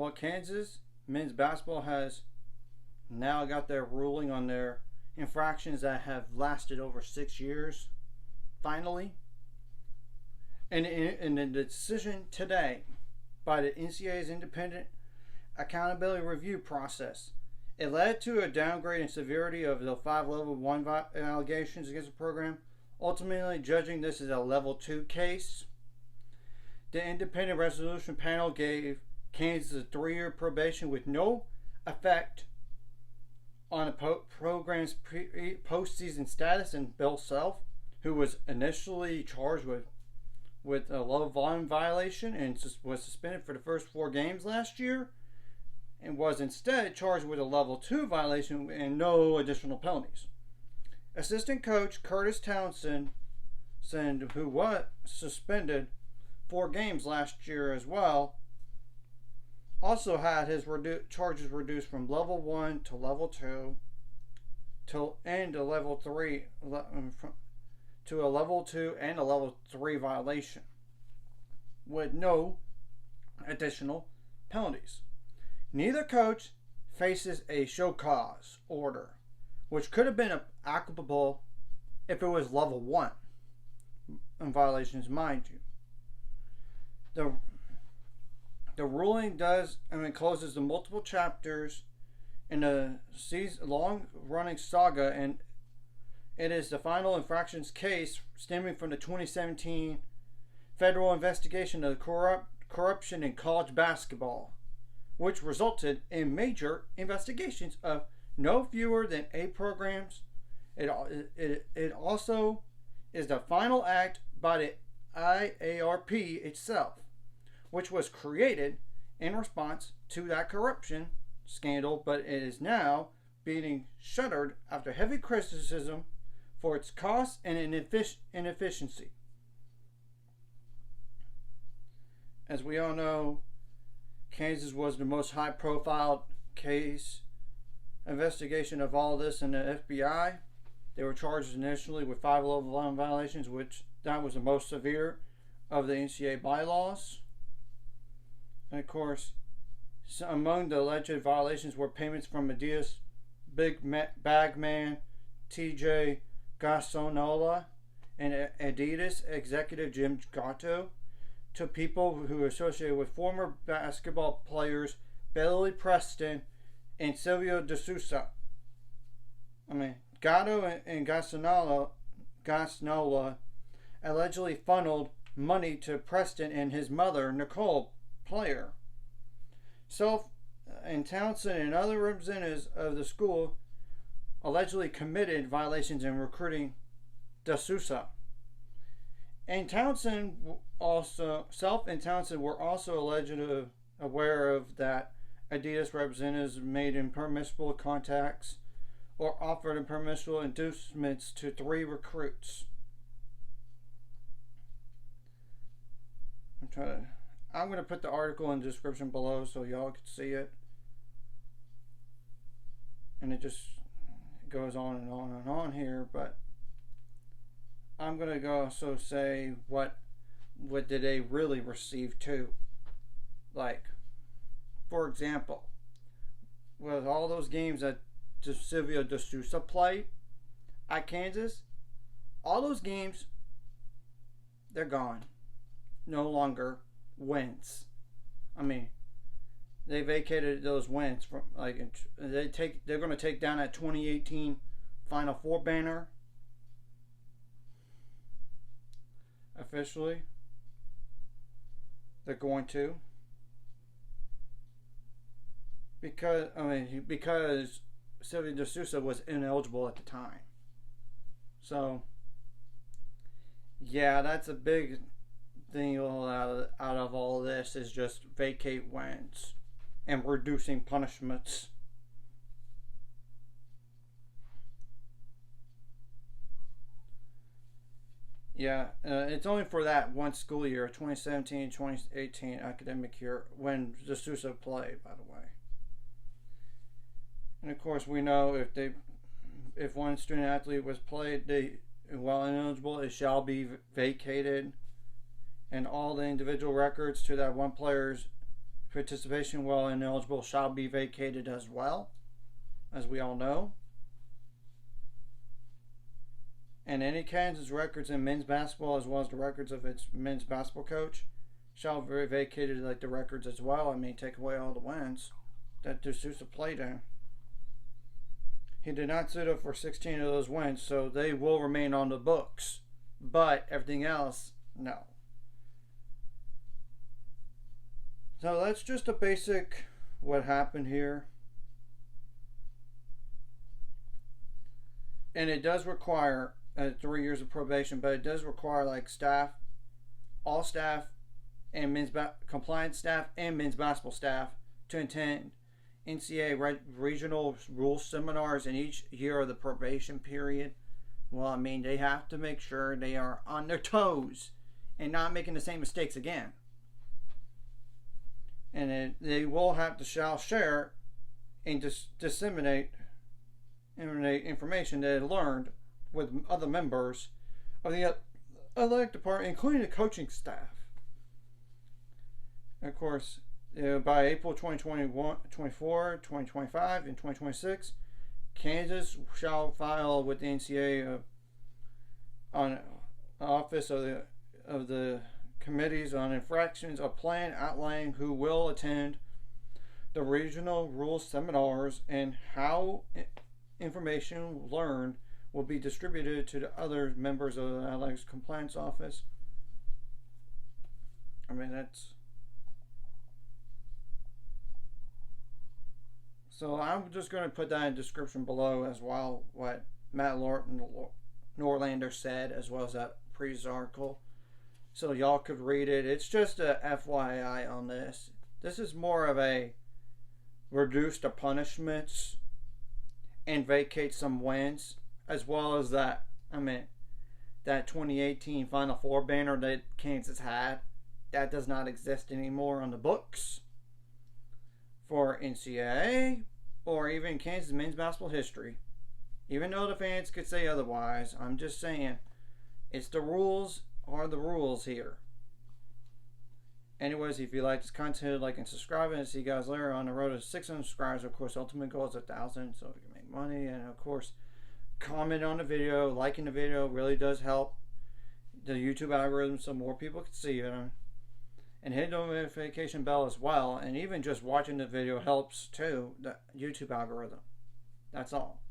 Well, Kansas men's basketball has now got their ruling on their infractions that have lasted over 6 years, finally. And in the decision today by the NCAA's independent accountability review process, it led to a downgrade in severity of the 5 level 1 allegations against the program, ultimately judging this as a level 2 case. The independent resolution panel gave Kansas a 3-year probation with no effect on the program's postseason status, and Bill Self, who was initially charged with a low volume violation and was suspended for the first 4 games last year, and was instead charged with a level 2 violation and no additional penalties. Assistant coach Curtis Townsend, who was suspended 4 games last year as well, also had his charges reduced from level 1 to level 2 and a level 3 to a level 2 and a level 3 violation with no additional penalties. Neither coach faces a show cause order, which could have been applicable if it was level 1 violations, mind you. The ruling closes the multiple chapters in a long-running saga, and it is the final infractions case stemming from the 2017 federal investigation of corruption in college basketball, which resulted in major investigations of no fewer than 8 programs. It also is the final act by the IARP itself, which was created in response to that corruption scandal, but it is now being shuttered after heavy criticism for its cost and inefficiency. As we all know, Kansas was the most high-profile case investigation of all this in the FBI. They were charged initially with 5 level 1 violations, which that was the most severe of the NCAA bylaws. And of course, among the alleged violations were payments from Adidas big bag man TJ Gassnola and Adidas executive Jim Gatto to people who were associated with former basketball players Billy Preston and Silvio De Sousa. Gatto and Gassnola allegedly funneled money to Preston and his mother, Nicole Player. Self and Townsend and other representatives of the school allegedly committed violations in recruiting De Sousa. And Self and Townsend were also allegedly aware of that Adidas representatives made impermissible contacts or offered impermissible inducements to 3 recruits. I'm going to put the article in the description below so y'all can see it. And it just goes on and on and on here, but I'm going to go also say what did they really receive too. Like, for example, with all those games that Silvio De Sousa played at Kansas, all those games, they're gone. No longer wins. They vacated those wins from they're going to take down that 2018 Final Four banner officially. They're going to, because Silvio De Sousa was ineligible at the time. So yeah, that's a big thing out of all of this, is just vacate wins and reducing punishments. Yeah, it's only for that one school year, 2017-2018 academic year, when De Sousa played, by the way. And of course, we know if one student athlete was played, while ineligible, it shall be vacated, and all the individual records to that one player's participation while ineligible shall be vacated as well, as we all know. And any Kansas records in men's basketball, as well as the records of its men's basketball coach, shall be vacated like the records as well. I mean, take away all the wins that De Sousa played in. He did not sit up for 16 of those wins, so they will remain on the books. But everything else, no. So that's just a basic what happened here. And it does require 3 years of probation, but it does require like staff, all staff, and compliance staff and men's basketball staff to attend NCAA regional rules seminars in each year of the probation period. Well, I mean, they have to make sure they are on their toes and not making the same mistakes again. And they will have to share and disseminate information they learned with other members of the athletic department, including the coaching staff. Of course, by April 2021, 24, 2025, and 2026, Kansas shall file with the NCAA on office of the committees on infractions a plan outlining who will attend the regional rules seminars and how information learned will be distributed to the other members of the athletics compliance office. I mean, that's... So I'm just going to put that in the description below as well, what Matt Norlander said, as well as that previous article, so y'all could read it. It's just a FYI on this. This is more of a reduce the punishments and vacate some wins, as well as that, that 2018 Final Four banner that Kansas had. That does not exist anymore on the books for NCAA or even Kansas men's basketball history. Even though the fans could say otherwise, I'm just saying, it's the rules are the rules here. Anyways, if you like this content, like and subscribe, and see you guys later on the road to 600 subscribers. Of course, ultimate goal is 1,000, so we can make money. And of course, comment on the video. Liking the video really does help the YouTube algorithm so more people can see it. And hit the notification bell as well. And even just watching the video helps too, the YouTube algorithm. That's all.